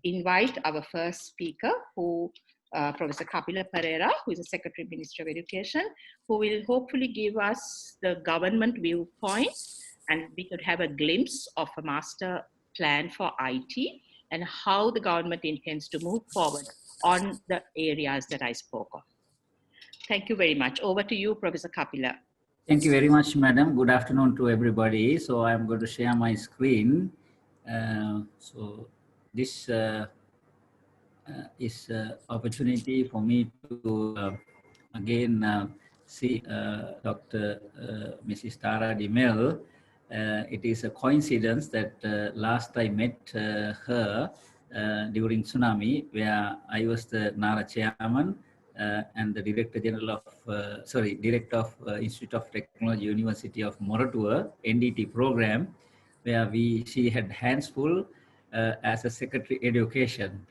invite our first speaker, Professor Kapila Perera, who is the Secretary Minister of Education, who will hopefully give us the government viewpoint, and we could have a glimpse of a master plan for IT and how the government intends to move forward on the areas that I spoke of. Thank you very much. Over to you, Professor Kapila. Thank you very much, Madam. Good afternoon to everybody. So I'm going to share my screen. So this is an opportunity for me to again see Dr. Mrs. Tara Dimel. It is a coincidence that last I met her during tsunami, where I was the NARA chairman and the Director General of, Director of Institute of Technology, University of Moratuwa, NDT program, where she had hands full as a Secretary Education.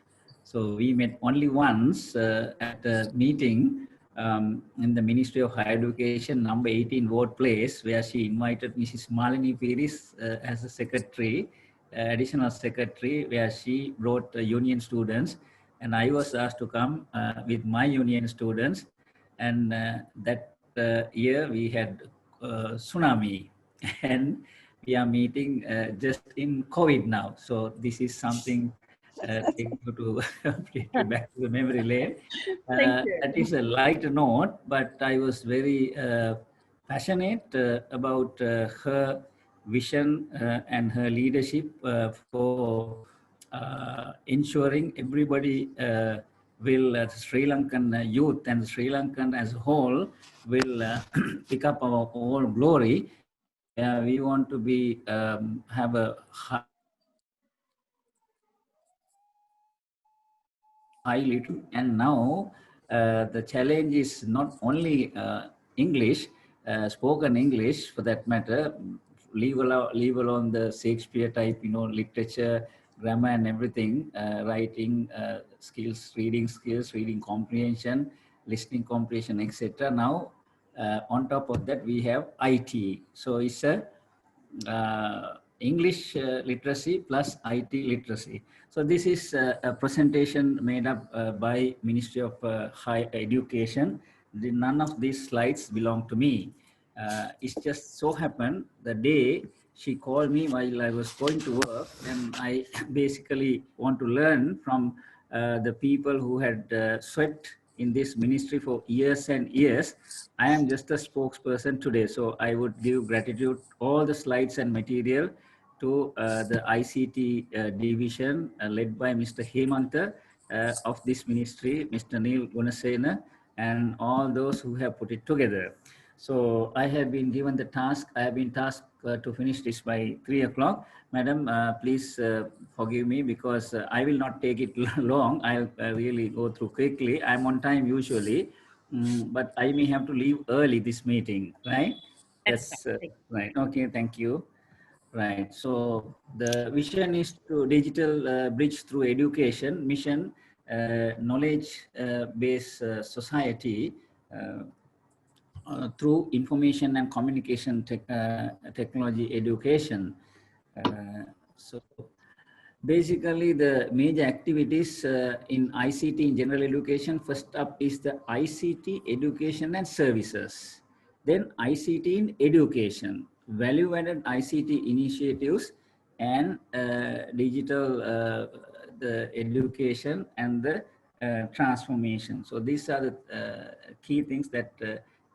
So we met only once at a meeting in the Ministry of Higher Education, number 18 Ward Place, where she invited Mrs. Malini Piris as a secretary, additional secretary, where she brought union students, and I was asked to come with my union students. And that year we had tsunami, and we are meeting just in COVID now. So this is something to back to the memory lane. That is a light note, but I was very passionate about her vision and her leadership for ensuring everybody will, Sri Lankan youth and Sri Lankan as a whole will pick up our all glory. We want to be have a high little, and now the challenge is not only English, spoken English for that matter, leave alone the Shakespeare type, literature, grammar and everything, writing skills, reading comprehension, listening comprehension, etc. Now, on top of that, we have IT. So it's a English literacy plus IT literacy. So this is a presentation made up by Ministry of Higher Education. None of these slides belong to me. It's just so happened the day she called me while I was going to work, and I basically want to learn from the people who had sweat in this ministry for years and years. I am just a spokesperson today, so I would give gratitude, all the slides and material to the ICT division led by Mr. Hemanta of this ministry, Mr. Neil Gunasena, and all those who have put it together. So I have been given the task, I have been tasked to finish this by 3 o'clock. Madam, please forgive me because I will not take it long. I'll really go through quickly. I'm on time usually, but I may have to leave early this meeting, right? That's right. Okay, thank you. Right, so the vision is to digital bridge through education, mission, knowledge-based society through information and communication technology education. So basically the major activities in ICT in general education, first up is the ICT education and services. Then ICT in education, value-added ICT initiatives, and digital the education and the transformation. So these are the key things that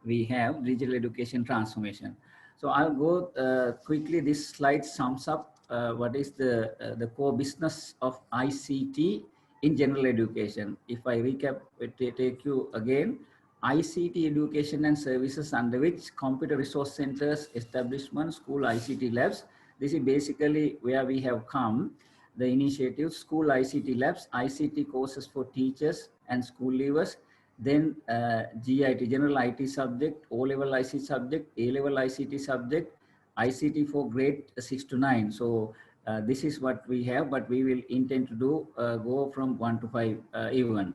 we have, digital education transformation. So I'll go quickly. This slide sums up what is the core business of ICT in general education. If I recap, take you again, ICT education and services, under which computer resource centers, establishments, school ICT labs. This is basically where we have come. The initiative, school ICT labs, ICT courses for teachers and school leavers, then GIT, general IT subject, O-level ICT subject, A-level ICT subject, ICT for grade 6 to 9. So this is what we have, but we will intend to do go from 1 to 5 even.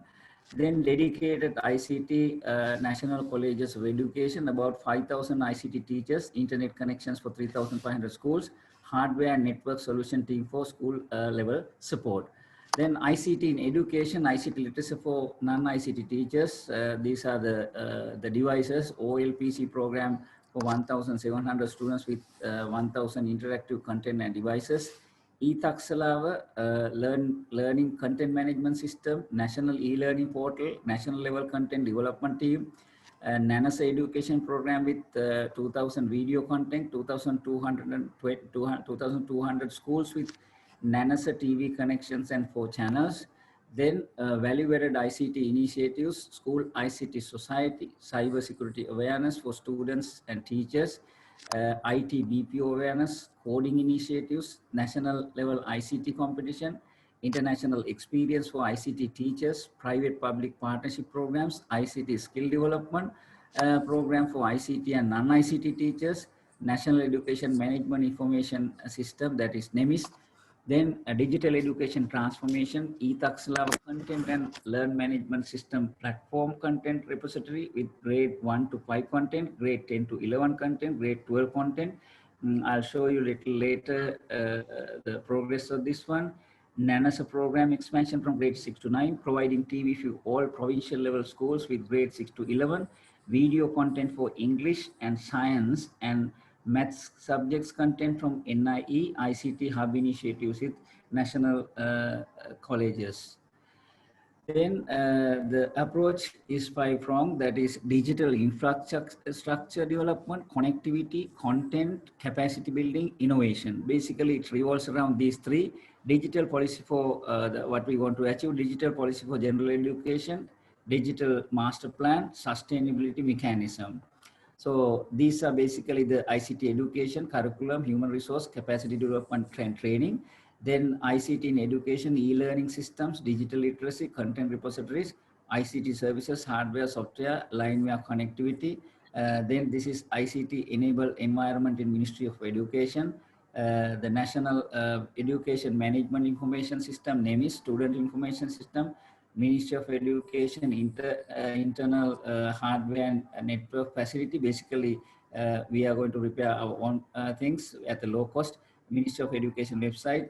Then dedicated ICT National Colleges of Education, about 5,000 ICT teachers, internet connections for 3,500 schools, hardware and network solution team for school level support. Then ICT in education, ICT literacy for non-ICT teachers. These are the devices, OLPC program for 1,700 students with 1,000 interactive content and devices. E-Taksalawa, learning content management system, national e-learning portal, national level content development team, Nenasa education program with 2,000 video content, 2,200 schools with Nenasa TV connections and 4 channels. Then value-added ICT initiatives, school ICT society, cyber security awareness for students and teachers, IT BPO awareness, coding initiatives, national level ICT competition, international experience for ICT teachers, private public partnership programs, ICT skill development program for ICT and non-ICT teachers, National Education Management Information System, that is NEMIS, then a digital education transformation, e-Taksalawa content and learn management system platform content repository with grade 1 to 5 content, grade 10 to 11 content, grade 12 content. I'll show you a little later the progress of this one. Nenasa program expansion from grade 6 to 9, providing TV for all provincial level schools with grade 6 to 11, video content for English and science and maths subjects content from NIE, ICT hub initiatives with national colleges. Then the approach is five-pronged, that is digital infrastructure development, connectivity, content, capacity building, innovation. Basically, it revolves around these three. Digital policy for what we want to achieve, digital policy for general education, digital master plan, sustainability mechanism. So these are basically the ICT education, curriculum, human resource, capacity development and training. Then ICT in education, e-learning systems, digital literacy, content repositories, ICT services, hardware, software, lineware connectivity. Then this is ICT enabled environment in Ministry of Education, the National Education Management Information System, NEMIS, Student Information System, Ministry of Education, internal hardware and network facility. Basically, we are going to repair our own things at a low cost. Ministry of Education website,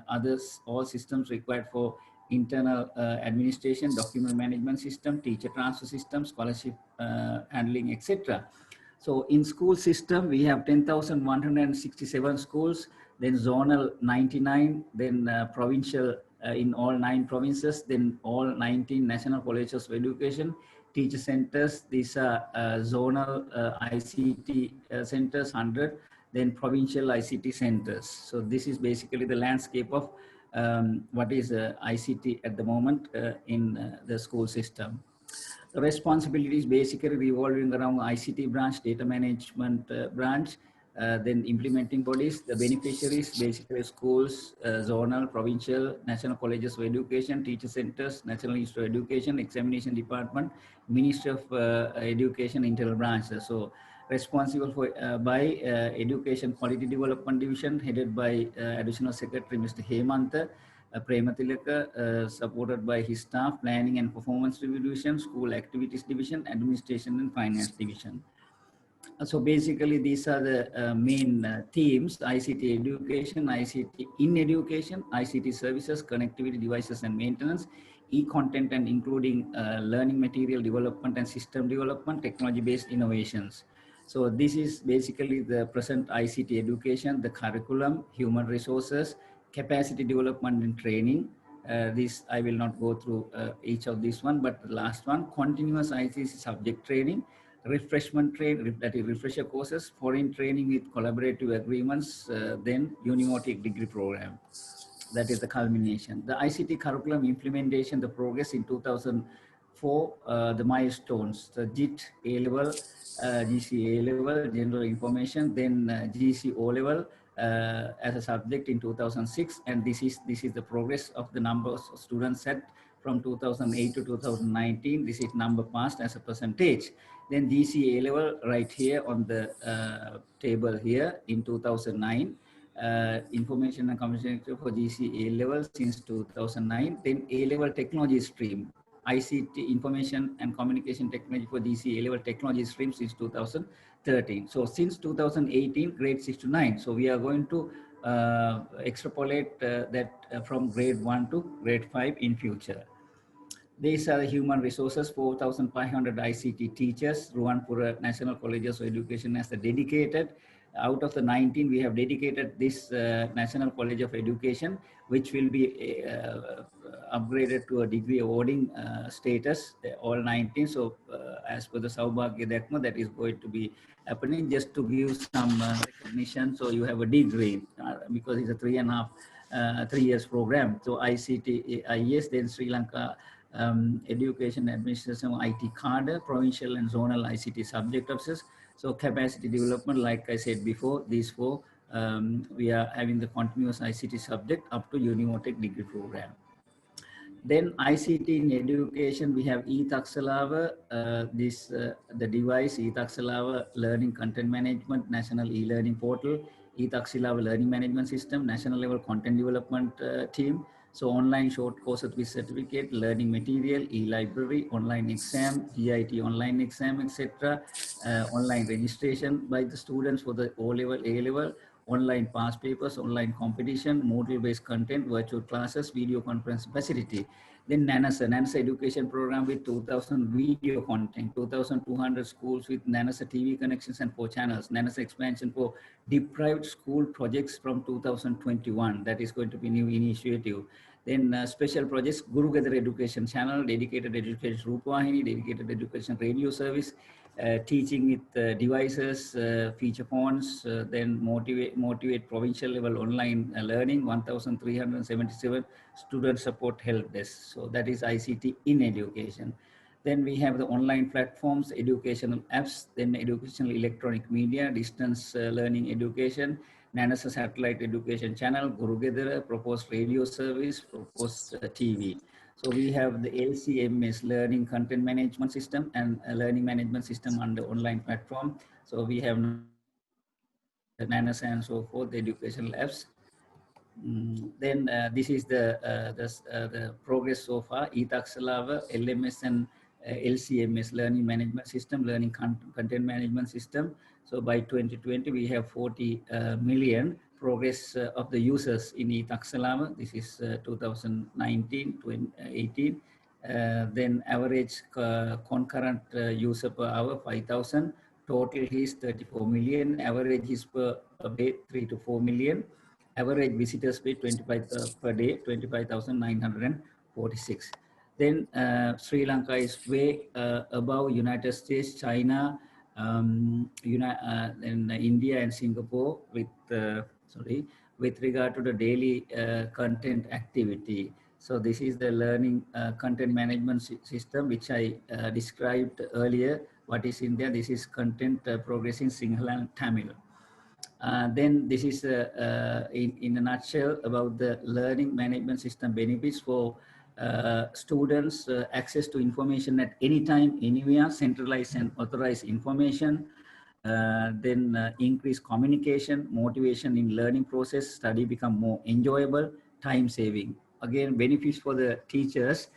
others, all systems required for internal administration, document management system, teacher transfer system, scholarship handling, etc. So in school system, we have 10,167 schools, then zonal 99, then provincial in all 9 provinces, then all 19 national colleges of education, teacher centers. These are zonal ICT centers, 100, then provincial ICT centers. So this is basically the landscape of what is ICT at the moment in the school system. The responsibilities basically revolving around ICT branch, data management branch, then implementing bodies, the beneficiaries, basically schools, zonal, provincial, national colleges of education, teacher centers, national institute of education, examination department, Ministry of Education, internal branches. So responsible for by Education Quality Development Division, headed by Additional Secretary Mr. Hemantha Prematilaka, supported by his staff, Planning and Performance Review Division, School Activities Division, Administration and Finance Division. So basically, these are the main themes: ICT education, ICT in education, ICT services, connectivity, devices and maintenance, e-content and including learning material development and system development, technology-based innovations. So this is basically the present ICT education, the curriculum, human resources, capacity development and training. This I will not go through each of this one, but the last one, continuous ICT subject training, refreshment train, that is refresher courses, foreign training with collaborative agreements, then unimotic degree program. That is the culmination. The ICT curriculum implementation, the progress in 2004, the milestones, the JIT A-level, GC A-level, general information, then GC O-level as a subject in 2006, and this is the progress of the numbers of students set from 2008 to 2019. This is number passed as a percentage. Then GC A-level right here on the table here in 2009. Information and communication for GC A-level since 2009. Then A-level technology stream, ICT, information and communication technology for GC A-level technology stream since 2013. So since 2018, grade 6 to 9. So we are going to extrapolate that from grade 1 to grade 5 in future. These are the human resources, 4,500 ICT teachers. Ruanpura National Colleges of Education has the dedicated. Out of the 19, we have dedicated this National College of Education, which will be upgraded to a degree awarding status, all 19. So as per the Saubhagya Dakma, that is going to be happening just to give some recognition. So you have a degree because it's a 3 years program. So ICT, IES, then Sri Lanka Education Administration IT cadre, provincial and zonal ICT subject officers. So capacity development, like I said before, these four, we are having the continuous ICT subject up to Unimotech degree program. Then ICT in education, we have eTaksalawa, the device eTaksalawa Learning Content Management, National E-Learning Portal, eTaksalawa Learning Management System, National Level Content Development Team. So online short courses with certificate, learning material, e-library, online exam, GIT online exam, etc. Online registration by the students for the O-level, A-level, online past papers, online competition, module-based content, virtual classes, video conference facility. Then Nenasa education program with 2,000 video content, 2,200 schools with Nenasa TV connections and 4 channels. Nenasa expansion for deprived school projects from 2021. That is going to be new initiative. Then special projects, Guru Gather Education Channel, dedicated education Rupawahini, dedicated education radio service, teaching with devices, feature phones, then motivate provincial level online learning, 1,377 student support help desk. So that is ICT in education. Then we have the online platforms, educational apps, then educational electronic media, distance learning education, Nenasa satellite education channel, Guru Gather, proposed radio service, proposed TV. So we have the LCMS, Learning Content Management System, and a Learning Management System on the online platform. So we have Nenasa and so forth, the educational apps. Then this is the progress so far. eTaksalawa, LMS and LCMS, Learning Management System, Learning Content Management System. So by 2020, we have 40 million progress of the users in eTaksalawa. This is 2019, 2018. Then average concurrent user per hour, 5,000. Total is 34 million. Average is per day, 3 to 4 million. Average visitors pay 25 per day, 25,946. Then Sri Lanka is way above United States, China, then India and Singapore with with regard to the daily content activity. So this is the learning content management system which I described earlier. What is in there? This is content progressing Sinhala and Tamil. Then this is in a nutshell about the learning management system benefits for students, access to information at any time, anywhere, centralized and authorized information, then increase communication, motivation in learning process, study become more enjoyable, time saving. Again, benefits for the teachers.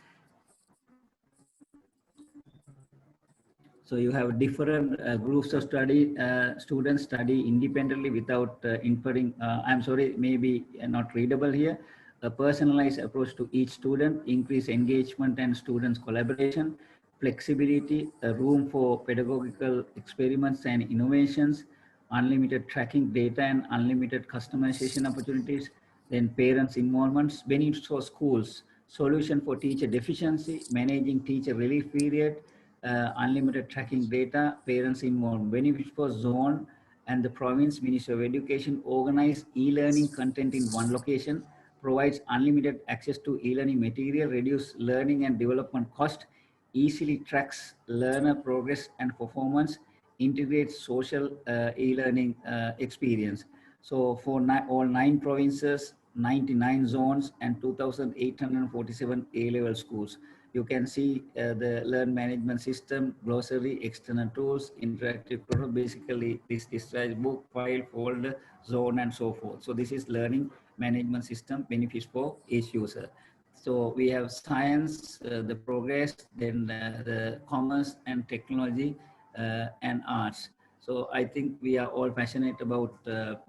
So you have different groups of study, students study independently without inferring, I'm sorry, maybe not readable here. A personalized approach to each student, increase engagement and students collaboration, flexibility, a room for pedagogical experiments and innovations, unlimited tracking data and unlimited customization opportunities, then parents' involvements, benefits for schools, solution for teacher deficiency, managing teacher relief period, unlimited tracking data, parents involved, benefits for zone and the province Ministry of Education organize e-learning content in one location, provides unlimited access to e-learning material, reduce learning and development cost, easily tracks learner progress and performance, integrates social e-learning experience. So for all 9 provinces, 99 zones and 2,847 A-level schools. You can see the learn management system, glossary, external tools, interactive, basically this describes book, file, folder, zone, and so forth. So this is learning management system benefits for each user. So we have science, the progress, then the commerce and technology and arts. So I think we are all passionate about the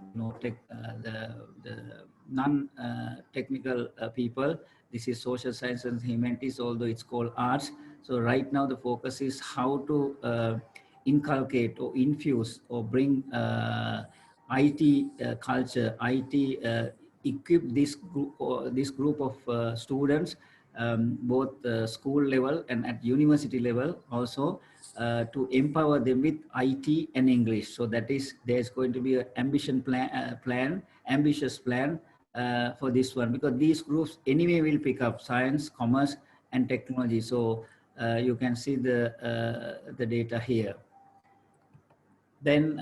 non-technical people. This is social science and humanities, although it's called arts. So right now the focus is how to inculcate or infuse or bring IT culture, IT equip this group of students, both school level and at university level also, to empower them with IT and English. So that is, there's going to be an ambitious plan for this one, because these groups anyway will pick up science, commerce, and technology. So you can see the data here. Then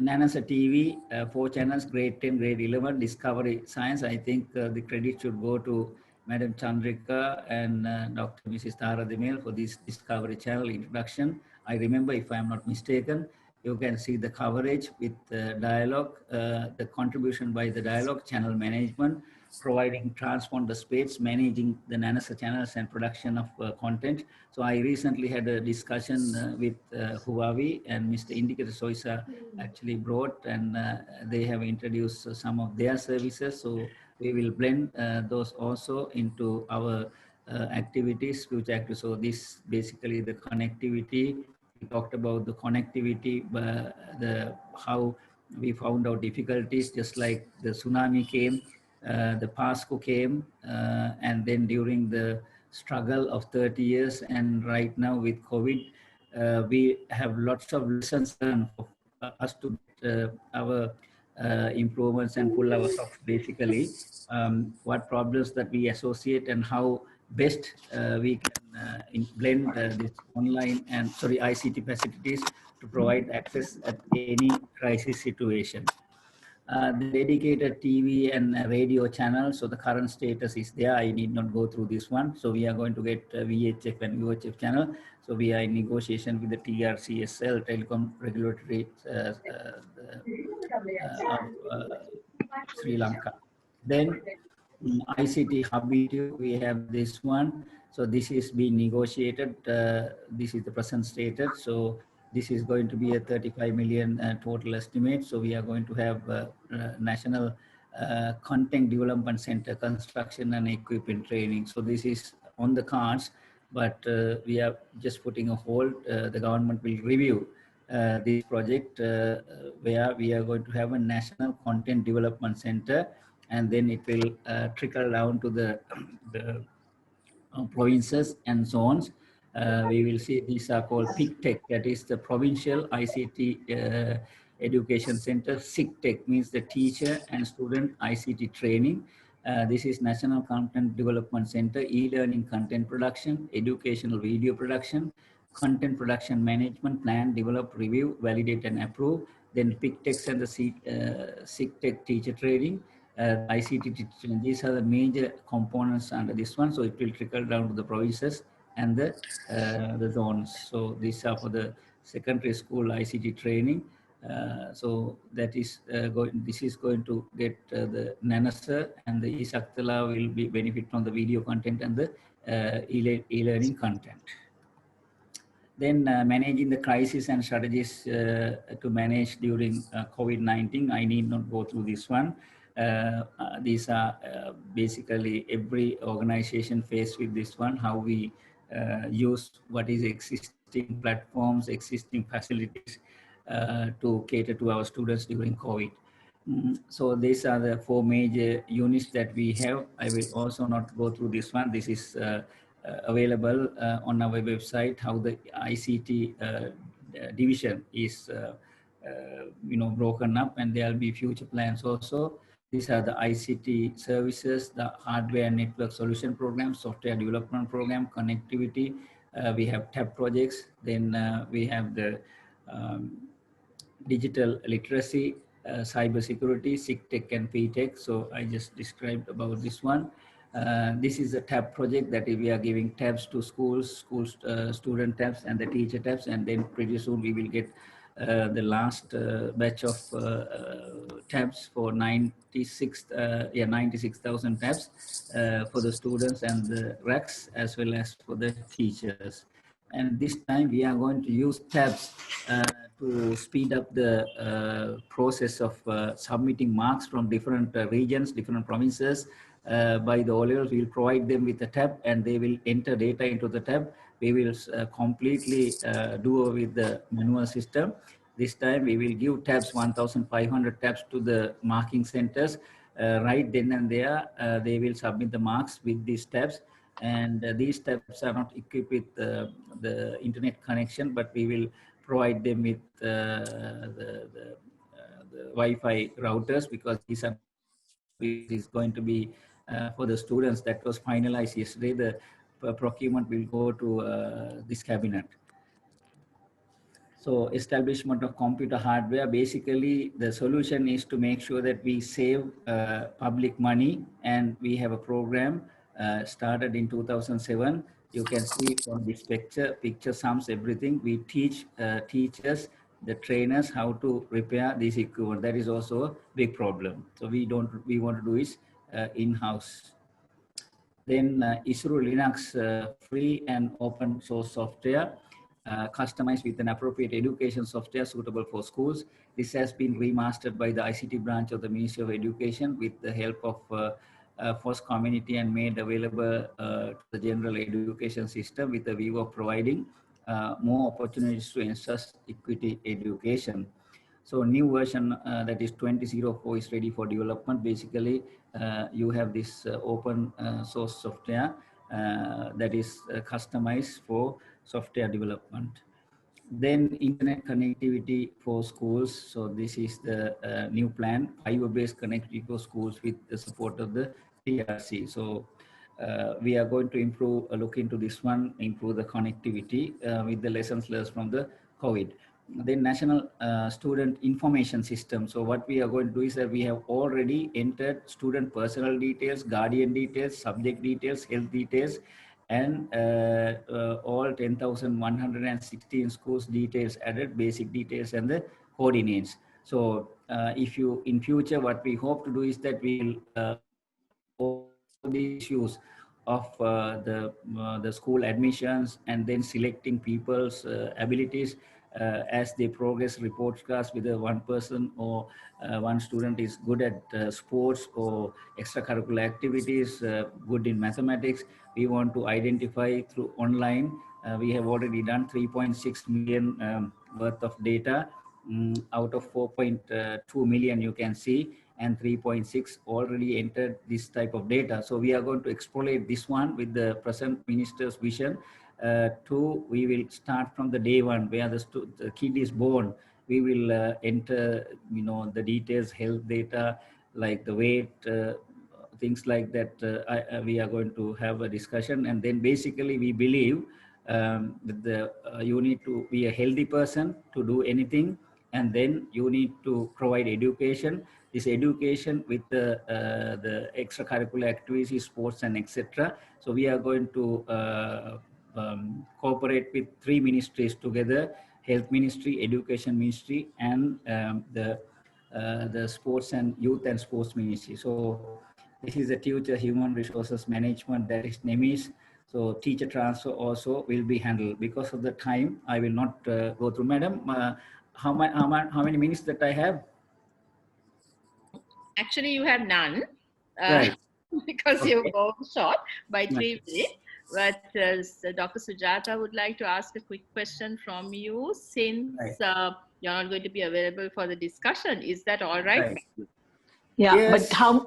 Nenasa TV, 4 channels, grade 10, grade 11, Discovery Science. I think the credit should go to Madam Chandrika and Dr. Mrs. Tara Demel for this Discovery Channel introduction. I remember, if I'm not mistaken, you can see the coverage with dialogue, the contribution by the dialogue, channel management, providing transponder space, managing the Nenasa channels and production of content. So I recently had a discussion with Huawei, and Mr. Indika Zoysa actually brought, and they have introduced some of their services. So we will blend those also into our activities, future activities. So this basically the connectivity. We talked about the connectivity, how we found out difficulties, just like the tsunami came, the PASCO came, and then during the struggle of 30 years, and right now with COVID, we have lots of lessons learned for us to our improvements and pull our socks, basically, what problems that we associate and how best we can blend this online and ICT facilities to provide access at any crisis situation. The dedicated TV and radio channel. So the current status is there. I need not go through this one. So we are going to get VHF and UHF channel. So we are in negotiation with the TRCSL, Telecom Regulatory of Sri Lanka. Then ICT Hub video, we have this one. So this is being negotiated. This is the present status. So this is going to be a 35 million total estimate. So we are going to have National Content Development Center construction and equipment training. So this is on the cards, but we are just putting a hold. The government will review this project where we are going to have a National Content Development Center, and then it will trickle down to the provinces and zones. We will see these are called PICTEC, that is the Provincial ICT Education Center. SICTEC means the Teacher and Student ICT Training. This is National Content Development Center, e-learning content production, educational video production, content production management, plan, develop, review, validate, and approve. Then PICTEC and the SICTEC teacher training. ICT teaching. These are the major components under this one. So it will trickle down to the provinces and the zones. So these are for the secondary school ICT training. So that is this is going to get the Nenasa and the Isaktala will be benefit from the video content and the e-learning content. Then managing the crisis and strategies to manage during COVID-19. I need not go through this one. These are basically every organization faced with this one, how we use what is existing platforms, existing facilities to cater to our students during COVID. So these are the 4 major units that we have. I will also not go through this one. This is available on our website, how the ICT division is broken up, and there will be future plans also. These are the ICT services, the hardware and network solution program, software development program, connectivity. We have TAP projects. Then we have the digital literacy, cyber security, SICTEC and PTEC. So I just described about this one. This is a tab project that we are giving tabs to schools, student tabs and the teacher tabs, and then pretty soon we will get the last batch of tabs for 96,000 tabs for the students and the racks as well as for the teachers. And this time we are going to use tabs to speed up the process of submitting marks from different regions, different provinces by the O-levels. We'll provide them with a tab and they will enter data into the tab. We will completely do away with the manual system. This time we will give tabs, 1,500 tabs to the marking centers. Right then and there, they will submit the marks with these tabs. And these tabs are not equipped with the internet connection, but we will provide them with the Wi-Fi routers, because these are is going to be for the students. That was finalized yesterday. The procurement will go to this cabinet. So establishment of computer hardware, basically the solution is to make sure that we save public money, and we have a program started in 2007. You can see from this picture sums everything. We teach teachers, the trainers, how to repair this equipment. That is also a big problem. So we want to do is in-house. Then Isuru Linux, free and open source software, customized with an appropriate education software suitable for schools. This has been remastered by the ICT branch of the Ministry of Education with the help of FOSS community, and made available to the general education system with a view of providing more opportunities to enhance equity education. So new version that is 20.04 is ready for development. Basically, you have this open source software that is customized for software development. Then internet connectivity for schools. So this is the new plan, fiber-based connectivity for schools with the support of the TRC. So we are going to improve, look into this one, improve the connectivity with the lessons learned from the COVID. Then National Student Information System. So what we are going to do is that we have already entered student personal details, guardian details, subject details, health details, and all 10,116 schools details added, basic details and the coordinates. So if you, in future, what we hope to do is that we will all these issues of the school admissions, and then selecting people's abilities as they progress report cards, whether one person or one student is good at sports or extracurricular activities, good in mathematics. We want to identify through online. We have already done 3.6 million worth of data out of 4.2 million, you can see, and 3.6 already entered this type of data. So we are going to exploit this one with the present minister's vision. We will start from the day one where the kid is born. We will enter, the details, health data, like the weight, things like that. We are going to have a discussion, and then basically we believe that you need to be a healthy person to do anything, and then you need to provide education. This education with the extracurricular activities, sports, and etc. So we are going to cooperate with 3 ministries together: Health Ministry, Education Ministry, and the Sports and Youth and Sports Ministry. So this is the Teacher Human Resources Management, that is NEMIS. So teacher transfer also will be handled. Because of the time, I will not go through. Madam, how many minutes that I have? Actually, you have none. Right. Because Okay. you go short by 3 Right. minutes. But Dr. Sujata would like to ask a quick question from you, since Right. you're not going to be available for the discussion. Is that all right? Right. Yeah, Yes. but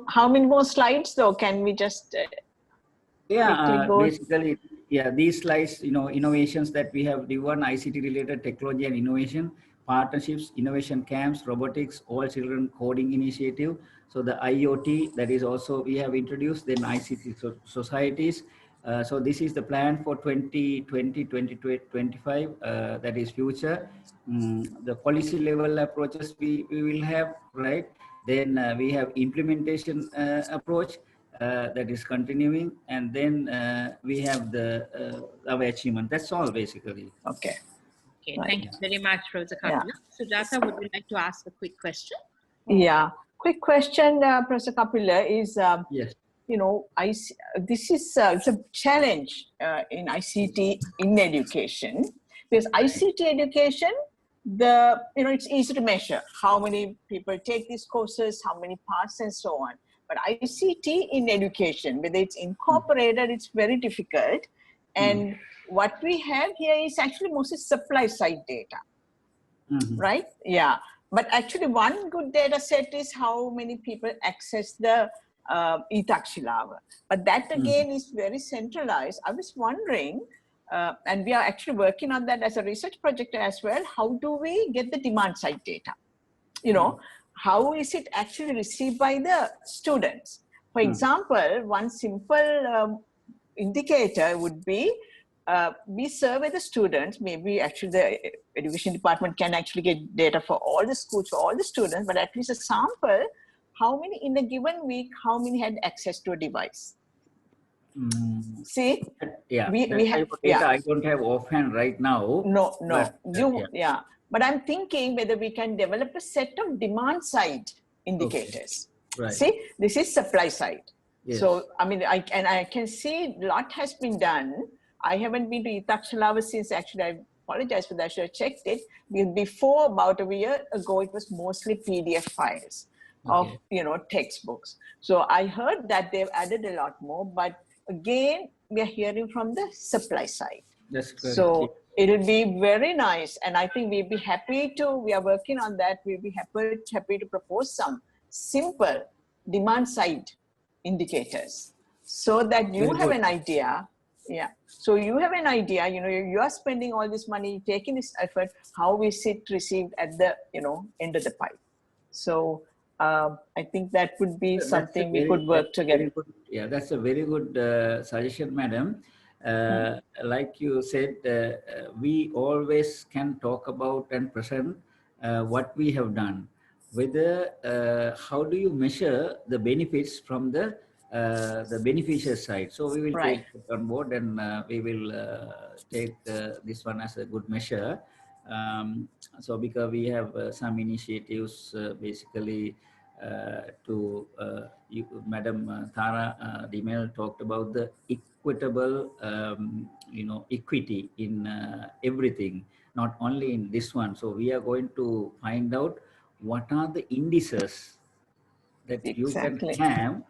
how many more slides though? Can we just quickly go? Basically, these slides, innovations that we have given, ICT related technology and innovation, partnerships, innovation camps, robotics, all children coding initiative. So the IoT, that is also we have introduced, then ICT societies. So this is the plan for 2020, 2025, that is future. The policy level approaches we will have, right? Then we have implementation approach. That is continuing, and then we have the our achievement. That's all basically. Okay. Okay, Right. thank you very much, Professor Kapila. Sujata, would you like to ask a quick question? Yeah, quick question, Professor Kapila, is Yes. this is it's a challenge in ICT in education, because ICT education it's easy to measure how many people take these courses, how many pass and so on. But ICT in education, whether it's incorporated, it's very difficult. And what we have here is actually mostly supply side data, right? Yeah. But actually one good data set is how many people access the e-Takshilava. But that again is very centralized. I was wondering, and we are actually working on that as a research project as well. How do we get the demand side data? How is it actually received by the students? For example, one simple indicator would be, we survey the students. Maybe actually the education department can actually get data for all the schools, for all the students, but at least a sample, how many in a given week, how many had access to a device? See, yeah, we have data I don't have offhand right now. No, but, but I'm thinking whether we can develop a set of demand side indicators. Right. See, this is supply side. Yes. So I mean, I can see a lot has been done. I haven't been to e-Takshilava since, actually I apologize for that, I should have checked it. Before, about a year ago, it was mostly PDF files of textbooks. So I heard that they've added a lot more, but again, we are hearing from the supply side. That's correct. So it'll be very nice, and I think we'll be happy to, we are working on that, we'll be happy to propose some simple demand side indicators so that you have an idea. Yeah. So you have an idea, you are spending all this money, taking this effort, how is it received at the, end of the pipe? So I think that would be something we could work together. Yeah, that's a very good suggestion, madam. Like you said, we always can talk about and present what we have done. Whether how do you measure the benefits from the beneficiary side? So we will take it on board, and we will take this one as a good measure. So because we have some initiatives basically to Madam Thara Dimel talked about the equitable equity in everything, not only in this one. So we are going to find out what are the indices that you can have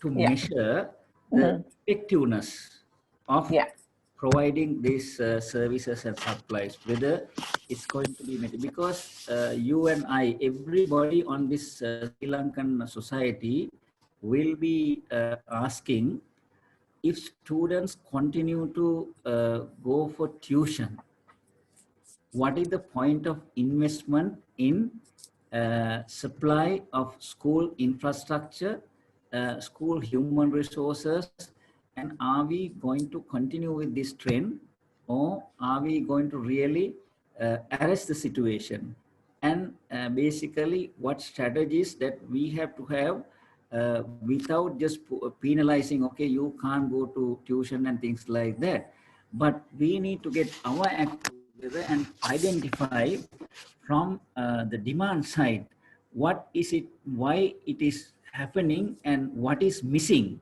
to measure the effectiveness of providing these services and supplies, whether it's going to be made. Because you and I, everybody on this Sri Lankan society will be asking, if students continue to go for tuition, what is the point of investment in supply of school infrastructure, school human resources, and are we going to continue with this trend, or are we going to really arrest the situation? And basically what strategies that we have to have without just penalizing, okay, you can't go to tuition and things like that. But we need to get our act together and identify from the demand side, what is it, why it is happening, and what is missing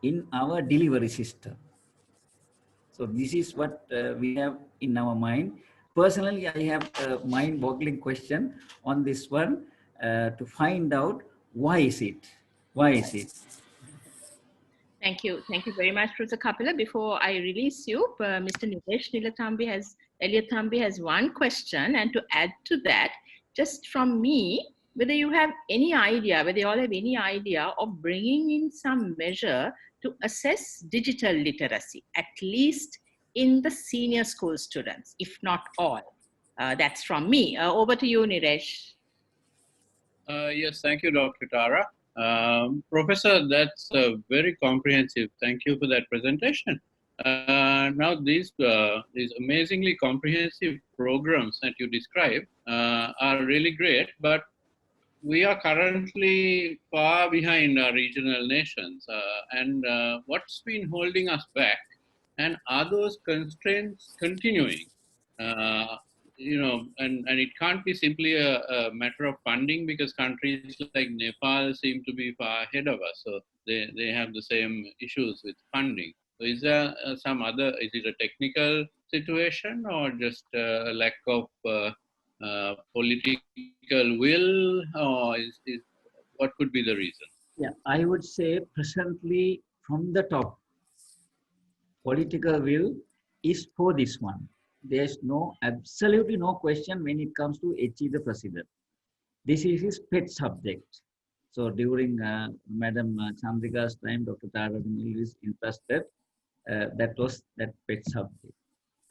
in our delivery system. So this is what we have in our mind. Personally, I have a mind-boggling question on this one to find out why is it? Why is it? Thank you. Thank you very much, Professor Kapila. Before I release you, Mr. Nilesh Eliathambi has one question, and to add to that, just from me, whether you have any idea, whether you all have any idea of bringing in some measure to assess digital literacy, at least in the senior school students, if not all. That's from me. Over to you, Nilesh. Yes, thank you, Dr. Tara. Professor, that's very comprehensive. Thank you for that presentation. Now, these amazingly comprehensive programs that you describe are really great, but we are currently far behind our regional nations. And what's been holding us back? And are those constraints continuing? And it can't be simply a matter of funding, because countries like Nepal seem to be far ahead of us. So they have the same issues with funding. So is there some other, is it a technical situation or just a lack of political will, or what could be the reason? Yeah, I would say presently from the top, political will is for this one. There's absolutely no question when it comes to HE the president. This is his pet subject. So during Madam Chandrika's time, Dr. Tara is interested. That was that pet subject.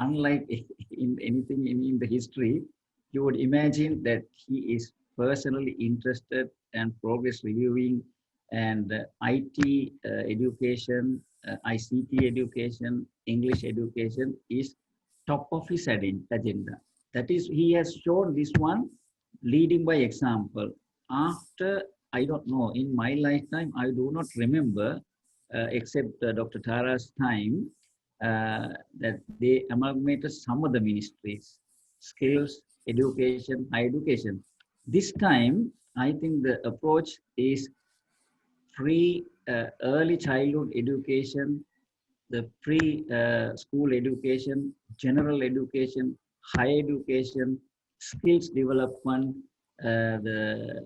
Unlike in anything in the history, you would imagine that he is personally interested and progress reviewing and IT education, ICT education, English education is top of his agenda. That is, he has shown this one leading by example. After, I don't know, in my lifetime, I do not remember, except Dr. Tara's time, that they amalgamated some of the ministries, skills, education, higher education. This time, I think the approach is free early childhood education, the pre-school education, general education, higher education, skills development, the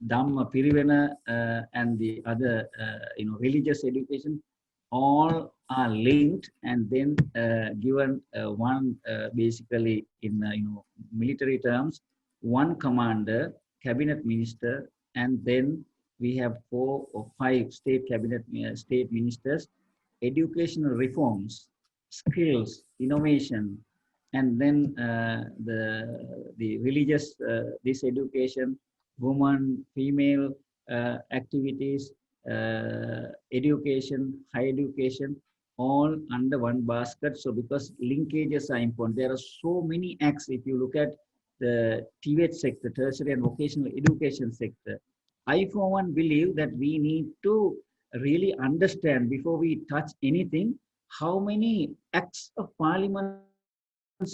Dhamma Pirivena, and the other, religious education, all are linked and then given one, basically in, military terms, one commander, cabinet minister, and then we have 4 or 5 state cabinet, state ministers, educational reforms, skills, innovation, and then the religious this education, woman, female activities, education, higher education, all under one basket. So because linkages are important, there are so many acts. If you look at the TVET sector, tertiary and vocational education sector, I for one believe that we need to really understand before we touch anything, how many acts of parliament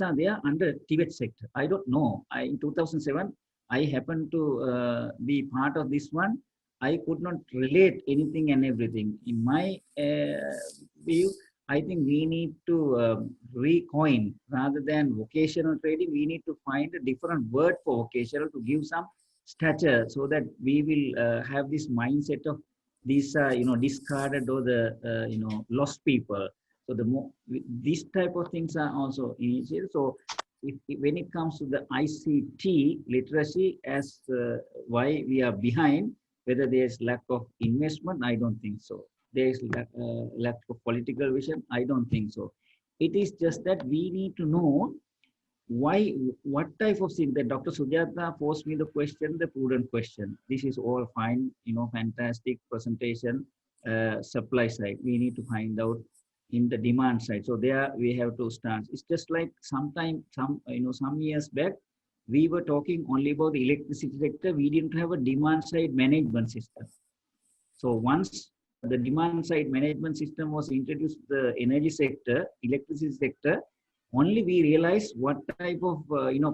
are there under TVET sector. I don't know. In 2007, I happened to be part of this one. I could not relate anything and everything. In my view, I think we need to recoin, rather than vocational training, we need to find a different word for vocational to give some stature, so that we will have this mindset of these discarded or the lost people. So the more these type of things are also initiated. So when it comes to the ICT literacy, as why we are behind, whether there's lack of investment, I don't think so. There's lack of political vision, I don't think so. It is just that we need to know why, what type of thing that Dr. Sujata posed me the question, the prudent question. This is all fine, fantastic presentation, supply side. We need to find out in the demand side. So there we have to start. It's just like some years back, we were talking only about the electricity sector. We didn't have a demand side management system. So once the demand side management system was introduced to the energy sector, electricity sector, only we realized what type of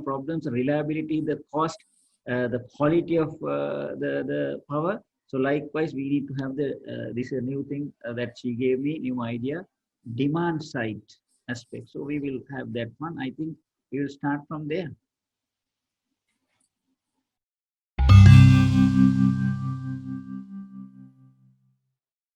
problems, reliability, the cost, the quality of the power. So likewise, we need to have this is a new thing that she gave me, new idea, demand side aspect. So we will have that one. I think we will start from there.